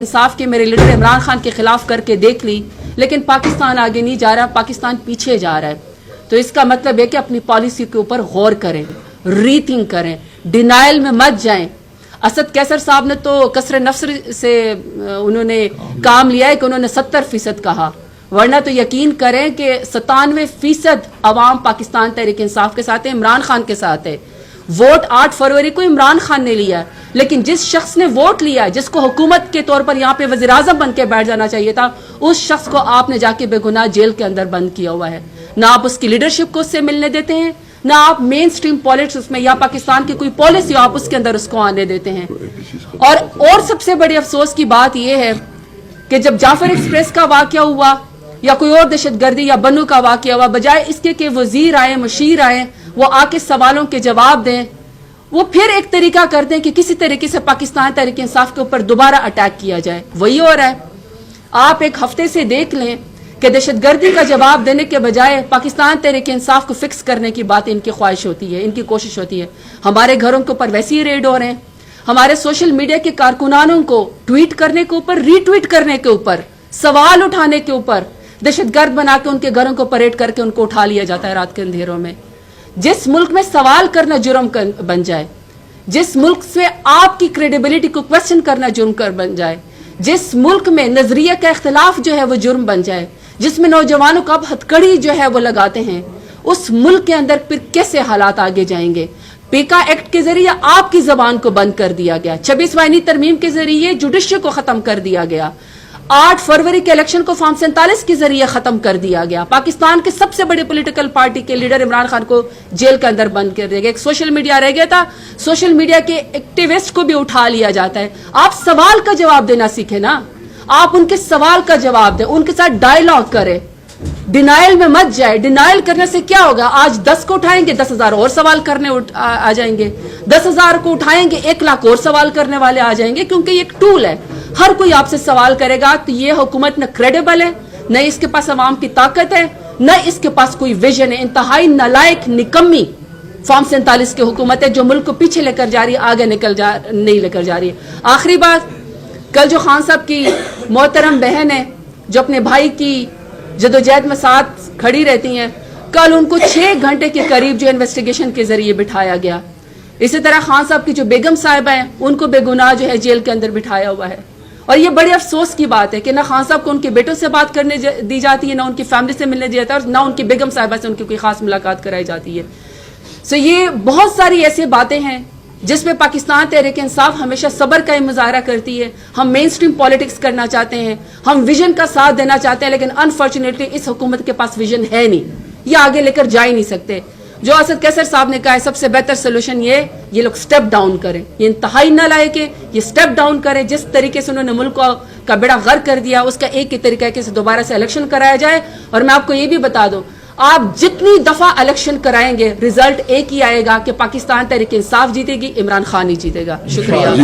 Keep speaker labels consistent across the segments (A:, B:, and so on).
A: इंसाफ के मेरे लीडर इमरान खान के खिलाफ करके देख ली, लेकिन पाकिस्तान आगे नहीं जा रहा, पाकिस्तान पीछे जा रहा है। तो इसका मतलब है कि अपनी पॉलिसी के ऊपर गौर करें, रीथिंक करें, डिनाइल में मत जाएं। असद कैसर साहब ने तो कसर नफ्स से उन्होंने काम लिया है कि उन्होंने 70% कहा, वरना तो यकीन करें कि 97% अवाम पाकिस्तान तहरीक इंसाफ के साथ है, इमरान खान के साथ है। वोट 8 फरवरी को इमरान खान ने लिया, लेकिन जिस शख्स ने वोट लिया, जिसको हुकूमत के तौर पर यहाँ पे वज़ीर आज़म बन के बैठ जाना चाहिए था, उस शख्स को आपने जाके बेगुनाह जेल के अंदर बंद किया हुआ है। ना आप उसकी लीडरशिप को उससे मिलने देते हैं, ना आप मेन स्ट्रीम पॉलिटिक्स में या पाकिस्तान की कोई पॉलिसी आप उसके अंदर उसको आने देते हैं। और सबसे बड़ी अफसोस की बात यह है कि जब जाफर एक्सप्रेस का वाकया हुआ या कोई और दहशतगर्दी या बनू का वाकया हुआ, बजाय इसके कि वजीर आए, मशीर आए, वो आके सवालों के जवाब दें, वो फिर एक तरीका करते हैं कि किसी तरीके से पाकिस्तान तहरीक इंसाफ के ऊपर दोबारा अटैक किया जाए। वही हो रहा है। आप एक हफ्ते से देख लें कि दहशतगर्दी का जवाब देने के बजाय पाकिस्तान तहरीक इंसाफ को फिक्स करने की बात इनकी ख्वाहिश होती है, इनकी कोशिश होती है। हमारे घरों के ऊपर वैसे ही रेड हो रहे हैं, हमारे सोशल मीडिया के कारकुनानों को ट्वीट करने के ऊपर, रीट्वीट करने के ऊपर, सवाल उठाने के ऊपर दहशतगर्द बना के उनके घरों को परेड करके उनको उठा लिया जाता है रात के अंधेरों में। जिस मुल्क में सवाल करना जुर्म बन जाए, जिस मुल्क से आपकी क्रेडिबिलिटी को क्वेश्चन करना जुर्म बन जाए, जिस मुल्क में नजरिया का इख्तिलाफ जो है वो जुर्म बन जाए, जिसमें नौजवानों को अब हथकड़ी जो है वो लगाते हैं, उस मुल्क के अंदर फिर कैसे हालात आगे जाएंगे। पीका एक्ट के जरिए आपकी जबान को बंद कर दिया गया, 26 आईनी तरमीम के जरिए जुडिशरी को खत्म कर दिया गया, 8 फरवरी के इलेक्शन को फॉर्म 47 के जरिए खत्म कर दिया गया, पाकिस्तान के सबसे बड़े पॉलिटिकल पार्टी के लीडर इमरान खान को जेल के अंदर बंद कर दिया गया। एक सोशल मीडिया रह गया था, सोशल मीडिया के एक्टिविस्ट को भी उठा लिया जाता है। आप सवाल का जवाब देना सीखे ना, आप उनके सवाल का जवाब दें, उनके साथ डायलॉग करें, डिनाइल में मत जाए। डिनाइल करने से क्या होगा? आज 10 को उठाएंगे, 10,000 और सवाल करने आ जाएंगे, 10,000 को उठाएंगे, 1 लाख और सवाल करने वाले आ जाएंगे, क्योंकि ये एक टूल है। हर कोई आपसे सवाल करेगा तो ये हुकूमत न क्रेडिबल है, न इसके पास अवाम की ताकत है, न इसके पास कोई विजन है। इंतहाई नालायक, निकम्मी फॉर्म 47 की हुकूमत है जो मुल्क को पीछे लेकर जा रही है, आगे नहीं लेकर जा रही है। आखिरी बात, कल जो खान साहब की मोहतरम बहन है जो अपने भाई की जदोजहद में साथ खड़ी रहती हैं, कल उनको 6 घंटे के करीब जो इन्वेस्टिगेशन के जरिए बिठाया गया। इसी तरह खान साहब की जो बेगम साहिबा है, उनको बेगुनाह जो है जेल के अंदर बिठाया हुआ है। और ये बड़े अफसोस की बात है कि ना खान साहब को उनके बेटों से बात करने दी जाती है, ना उनकी फैमिली से मिलने दिया जाता है, और ना उनकी बेगम साहिबा से उनकी कोई खास मुलाकात कराई जाती है। सो ये बहुत सारी ऐसी बातें हैं जिसमें पाकिस्तान तहरीक इंसाफ हमेशा सब्र का मुजाहरा करती है। हम मेन स्ट्रीम पॉलिटिक्स करना चाहते हैं, हम विजन का साथ देना चाहते हैं, लेकिन अनफॉर्चुनेटली इस हुकूमत के पास विजन है नहीं, ये आगे लेकर जा ही नहीं सकते। जो असद कैसर साहब ने कहा है, सबसे बेहतर सोल्यूशन ये लोग स्टेप डाउन करें। ये इंतहाई नालायक है, ये स्टेप डाउन करें। जिस तरीके से उन्होंने मुल्क का बेड़ा गर्क कर दिया, उसका एक ही तरीका है कि दोबारा से इलेक्शन कराया जाए। और मैं आपको ये भी बता दूं, आप जितनी दफा इलेक्शन कराएंगे, रिजल्ट एक ही आएगा कि पाकिस्तान तहरीक इंसाफ जीतेगी, इमरान खान ही जीतेगा। शुक्रिया।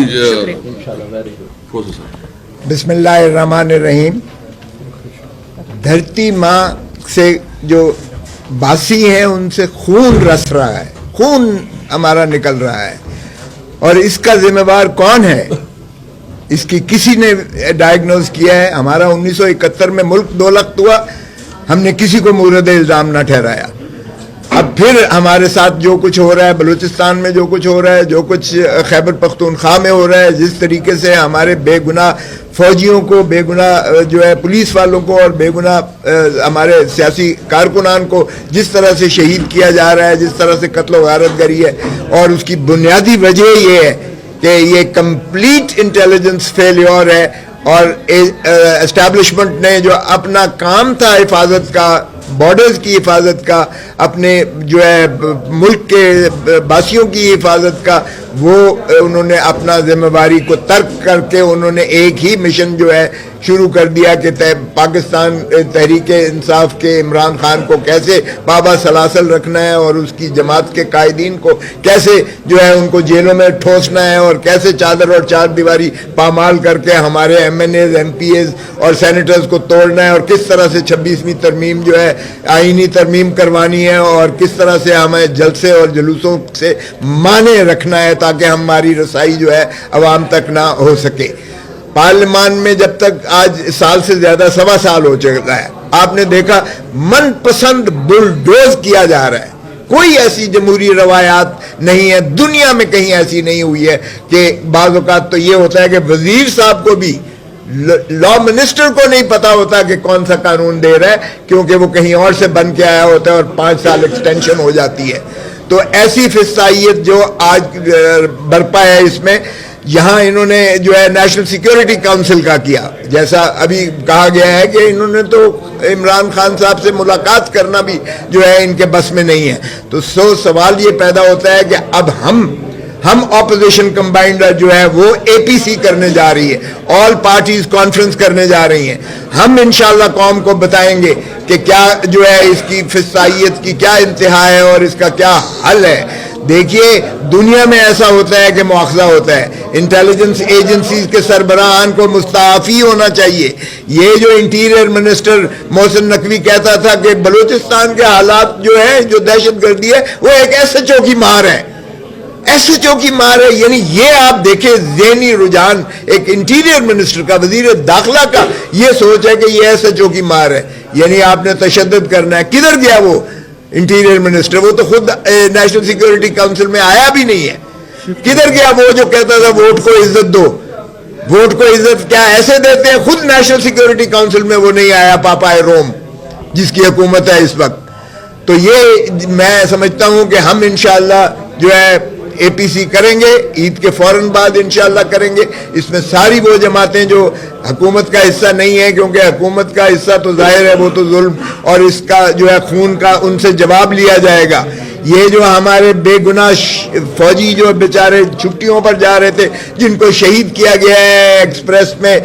B: बिस्मिल्लाहिर्रहमानिर्रहीम। धरती माँ से जो बासी हैं उनसे खून रस रहा है, खून हमारा निकल रहा है, और इसका जिम्मेवार कौन है? इसकी किसी ने डायग्नोज किया है? हमारा 1971 में मुल्क 2 लाख हुआ, हमने किसी को मुर्द इल्जाम ना ठहराया। अब फिर हमारे साथ जो कुछ हो रहा है, बलूचिस्तान में जो कुछ हो रहा है, जो कुछ खैबर पख्तूनख्वा में हो रहा है, जिस तरीके से हमारे बेगुनाह फौजियों को, बेगुनाह जो है पुलिस वालों को, और बेगुनाह हमारे सियासी कारकुनान को जिस तरह से शहीद किया जा रहा है, जिस तरह से कत्ल व गारत गरी है, और उसकी बुनियादी वजह ये है कि ये कंप्लीट इंटेलिजेंस फेलियर है। और एस्टैब्लिशमेंट ने जो अपना काम था हिफाजत का, बॉर्डर्स की हिफाजत का, अपने जो है मुल्क के बासियों की हिफाजत का, वो उन्होंने अपना जिम्मेवारी को तर्क करके उन्होंने एक ही मिशन जो है शुरू कर दिया कि पाकिस्तान तहरीक इंसाफ के इमरान खान को कैसे बाबा सलासल रखना है, और उसकी जमात के कायदीन को कैसे जो है उनको जेलों में ठोसना है, और कैसे चादर और चार दीवारी पामाल करके हमारे MNAs, MPAs और सेनेटर्स को तोड़ना है, और किस तरह से 26वीं तरमीम जो है आईनी तरमीम करवानी है, और किस तरह से हमें जलसे और जुलूसों से माने रखना है ताकि हमारी रसाई जो है अवाम तक ना हो सके। पार्लियामान में जब तक आज साल से ज्यादा 1.25 साल हो चुका है, आपने देखा मनपसंद बुलडोज किया जा रहा है। कोई ऐसी जमहूरी रवायात नहीं है, दुनिया में कहीं ऐसी नहीं हुई है कि बाज़ औक़ात तो ये होता है कि वजीर साहब को भी, लॉ मिनिस्टर को नहीं पता होता कि कौन सा कानून दे रहा है, क्योंकि वो कहीं और से बन के आया होता है और 5 साल एक्सटेंशन हो जाती है। तो ऐसी फिसाइयत जो आज बरपा है इसमें, यहाँ इन्होंने जो है नेशनल सिक्योरिटी काउंसिल का किया, जैसा अभी कहा गया है कि इन्होंने तो इमरान खान साहब से मुलाकात करना भी जो है इनके बस में नहीं है। तो सवाल ये पैदा होता है कि अब हम ऑपोजिशन कंबाइंड जो है वो एपीसी करने जा रही है, ऑल पार्टीज कॉन्फ्रेंस करने जा रही हैं। हम इंशाल्लाह कौम को बताएंगे कि क्या जो है इसकी फिसाइयत की क्या इंतहा है और इसका क्या हल है। देखिए, दुनिया में ऐसा होता है कि मुआखजा होता है, इंटेलिजेंस एजेंसीज के सरबराहान को मुस्ताफी होना चाहिए। ये जो इंटीरियर मिनिस्टर मोहसिन नकवी कहता था कि बलूचिस्तान के हालात जो है, जो दहशतगर्दी है, वो एक एसएचओ की मार है, एसएचओ की मार है। यानी ये आप देखें ज़हनी रुझान एक इंटीरियर मिनिस्टर का, वजीर दाखिला का ये सोच है कि ये एसएचओ की मार है, यानी आपने तशद्दुद करना है। किधर गया वो इंटीरियर मिनिस्टर? वो तो खुद नेशनल सिक्योरिटी काउंसिल में आया भी नहीं है। किधर गया वो जो कहता था वोट को इज्जत दो? वोट को इज्जत क्या ऐसे देते हैं? खुद नेशनल सिक्योरिटी काउंसिल में वो नहीं आया, पापाए रोम जिसकी हुकूमत है इस वक्त। तो ये मैं समझता हूं कि हम इंशाअल्लाह जो है एपीसी करेंगे, ईद के फौरन बाद इंशाअल्लाह करेंगे। इसमें सारी वो जमातें जो हुकूमत का हिस्सा नहीं है, क्योंकि हुकूमत का हिस्सा तो जाहिर है वो तो जुल्म और इसका जो है खून का उनसे जवाब लिया जाएगा। ये जो हमारे बेगुनाह फौजी जो बेचारे छुट्टियों पर जा रहे थे, जिनको शहीद किया गया है एक्सप्रेस में,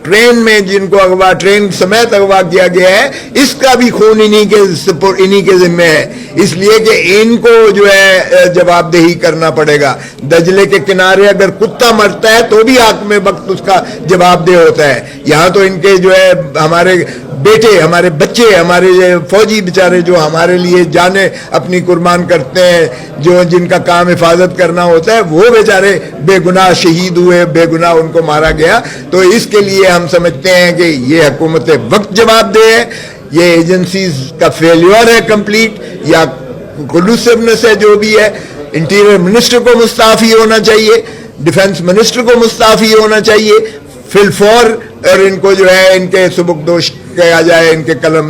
B: ट्रेन में जिनको अगवा, ट्रेन समेत अगवा किया गया है, इसका भी खून इन्हीं के जिम्मे है। इसलिए कि इनको जो है जवाबदेही करना पड़ेगा। दजले के किनारे अगर कुत्ता मरता है तो भी हक में वक्त उसका जवाबदेह होता है। यहाँ तो इनके जो है हमारे बेटे, हमारे बच्चे, हमारे फौजी बेचारे जो हमारे लिए जाने अपनी कुर्बान करते हैं, जो जिनका काम हिफाजत करना होता है, वो बेचारे बेगुनाह शहीद हुए, बेगुनाह उनको मारा गया। तो इसके लिए हम समझते हैं कि ये हुकूमत वक्त जवाबदेह है, ये एजेंसीज का फेल्योर है कंप्लीट या कलूसिवनेस है जो भी है। इंटीरियर मिनिस्टर को मुस्ताफी होना चाहिए, डिफेंस मिनिस्टर को मुस्ताफी होना चाहिए फिलफौर, और इनको जो है इनके सुबुकदोश किया जाए इनके कलम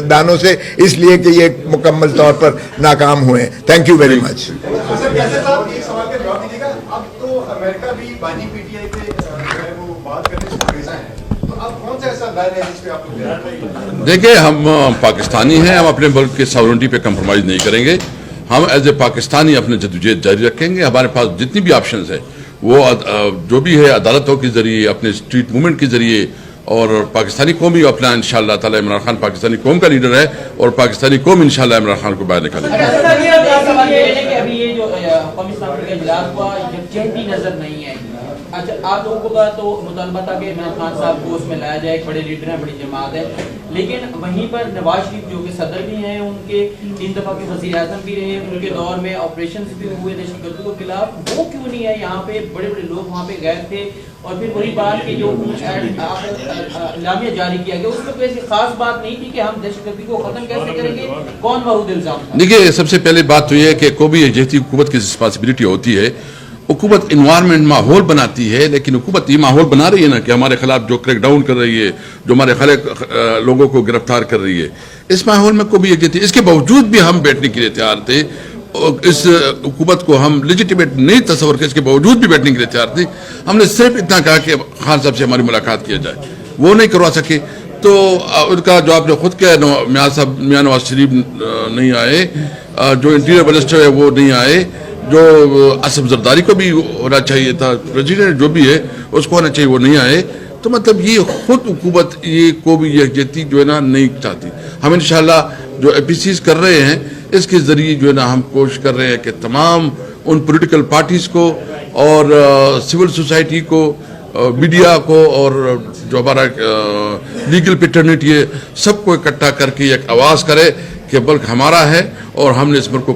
B: दानों से, इसलिए कि ये मुकम्मल तौर पर नाकाम हुए। Thank you very much.
C: देखिए, हम पाकिस्तानी हैं, हम अपने मुल्क के सॉवरेनिटी पे कंप्रोमाइज़ नहीं करेंगे। हम एज ए पाकिस्तानी अपने जद्दोजहद जारी रखेंगे। हमारे पास जितनी भी ऑप्शंस है वो जो भी है अदालतों के जरिए, अपने स्ट्रीट मूवमेंट के जरिए, और पाकिस्तानी कौम ही अपना इंशाअल्लाह ताला, इमरान खान पाकिस्तानी कौम का लीडर है और पाकिस्तानी कौम इंशाअल्लाह इमरान खान को बाहर निकालेगी।
D: अभी ये जो पाकिस्तान का इजलास हुआ, यकजहती नजर नहीं है। अच्छा, आप लोगों का तो मुतालबा था कि इमरान खान साहब को उसमें लाया जाए, बड़े लीडर हैं, बड़ी जमात है, लेकिन वहीं पर नवाज शरीफ जो कि सदर भी हैं, उनके 3 दफा के वज़ीर आज़म भी रहे, उनके दौर में ऑपरेशन भी हुए दहशतगर्दी के खिलाफ, वो क्यों नहीं है यहाँ पे? बड़े बड़े लोग वहाँ पे गए थे, और फिर वही बात कि जो इलामिया जारी किया गया उसमें कोई ऐसी खास बात नहीं थी कि हम दहशतगर्दी को खत्म कैसे करेंगे, कौन मरूद इल्जाम?
C: देखिए, सबसे पहले बात तो यह है कि कोई भी यकजहती हुकूमत की रिस्पॉन्सिबिलिटी होती है। हुकूमत इन्वायरमेंट माहौल बनाती है, लेकिन हुकूमत ये माहौल बना रही है ना कि हमारे खिलाफ जो क्रैकडाउन कर रही है, जो हमारे खिलाफ लोगों को गिरफ्तार कर रही है, इस माहौल में कोई भी यकजहती, इसके बावजूद भी हम बैठने के लिए तैयार थे। इस हुकूमत को हम लेजिटिमेट नहीं तस्वर के, इसके बावजूद भी बैठने के लिए तैयार थे। हमने सिर्फ इतना कहा कि खान साहब से हमारी मुलाकात किया जाए, वो नहीं करवा सके। तो उनका जो आपने खुद कहा, मियां नवाज शरीफ नहीं आए, जो इंटीरियर मिनिस्टर है वो नहीं आए, जो असफ जरदारी को भी होना चाहिए था, प्रेसिडेंट जो भी है उसको होना चाहिए, वो नहीं आए। तो मतलब ये खुद हुकूमत ये को भी यकजहती जो है ना नहीं चाहती। हम इंशाल्लाह जो एपीसीज कर रहे हैं इसके ज़रिए जो है ना हम कोशिश कर रहे हैं कि तमाम उन पॉलिटिकल पार्टीज़ को और सिविल सोसाइटी को, मीडिया को, और जो हमारा लीगल पैटर्निटी है, सबको इकट्ठा करके एक आवाज़ करे कि मुल्क हमारा है और हमने इस मुल्क को